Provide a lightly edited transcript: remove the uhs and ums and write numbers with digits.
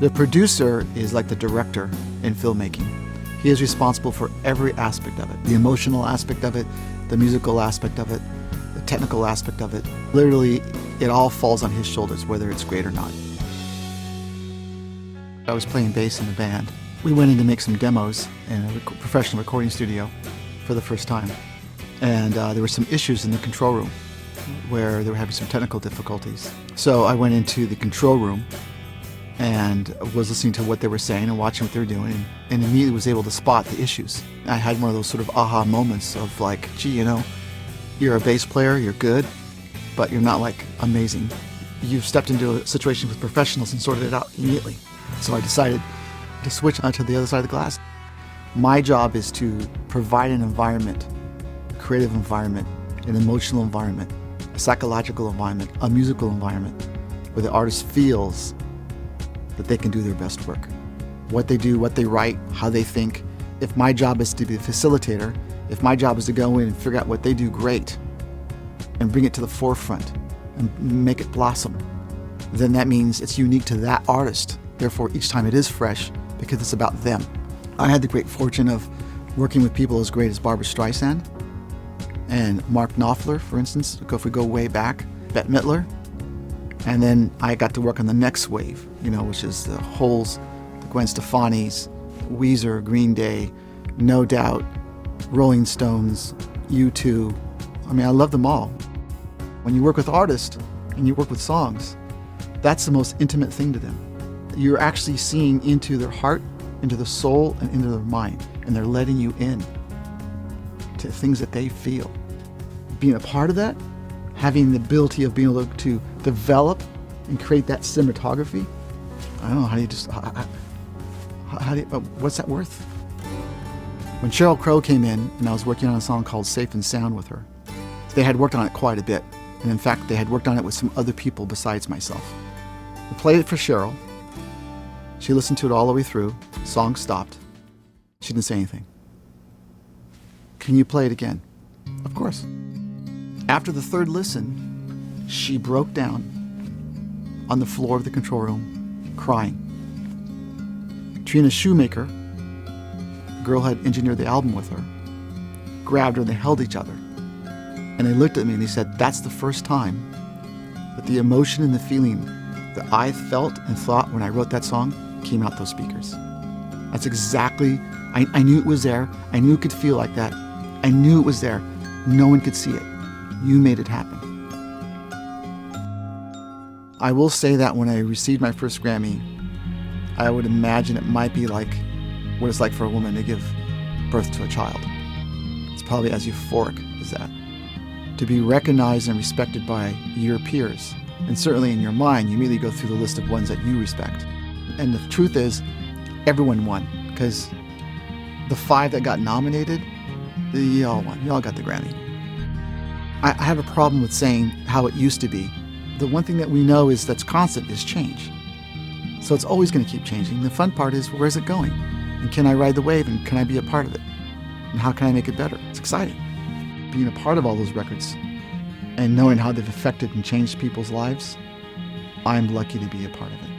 The producer is like the director in filmmaking. He is responsible for every aspect of it. The emotional aspect of it, the musical aspect of it, the technical aspect of it. Literally, it all falls on his shoulders, whether it's great or not. I was playing bass in a band. We went in to make some demos in a professional recording studio for the first time. And there were some issues in the control room where they were having some technical difficulties. So I went into the control room and was listening to what they were saying and watching what they were doing, and immediately was able to spot the issues. I had one of those sort of aha moments of like, gee, you know, you're a bass player, you're good, but you're not like amazing. You've stepped into a situation with professionals and sorted it out immediately. So I decided to switch onto the other side of the glass. My job is to provide an environment, a creative environment, an emotional environment, a psychological environment, a musical environment, where the artist feels that they can do their best work. What they do, what they write, how they think. If my job is to be a facilitator, if my job is to go in and figure out what they do great and bring it to the forefront and make it blossom, then that means it's unique to that artist. Therefore, each time it is fresh because it's about them. I had the great fortune of working with people as great as Barbra Streisand and Mark Knopfler, for instance, if we go way back, Bette Midler. And then I got to work on the next wave, you know, which is the Holes, the Gwen Stefani's, Weezer, Green Day, No Doubt, Rolling Stones, U2. I mean, I love them all. When you work with artists and you work with songs, that's the most intimate thing to them. You're actually seeing into their heart, into their soul, and into their mind, and they're letting you in to things that they feel. Being a part of that, having the ability of being able to develop and create that cinematography, I don't know, how do you just, what's that worth? When Sheryl Crow came in and I was working on a song called Safe and Sound with her, they had worked on it quite a bit. And in fact, they had worked on it with some other people besides myself. We played it for Sheryl. She listened to it all the way through. The song stopped. She didn't say anything. Can you play it again? Of course. After the third listen, she broke down on the floor of the control room, crying. Trina Shoemaker, the girl who had engineered the album with her, grabbed her and they held each other. And they looked at me and they said, that's the first time that the emotion and the feeling that I felt and thought when I wrote that song came out those speakers. That's exactly, I knew it was there. I knew it could feel like that. I knew it was there. No one could see it. You made it happen. I will say that when I received my first Grammy, I would imagine it might be like what it's like for a woman to give birth to a child. It's probably as euphoric as that. To be recognized and respected by your peers. And certainly in your mind, you immediately go through the list of ones that you respect. And the truth is, everyone won, because the 5 that got nominated, y'all won. Y'all got the Grammy. I have a problem with saying how it used to be. The one thing that we know is that's constant is change. So it's always going to keep changing. The fun part is, where's it going? And can I ride the wave and can I be a part of it? And how can I make it better? It's exciting. Being a part of all those records and knowing how they've affected and changed people's lives, I'm lucky to be a part of it.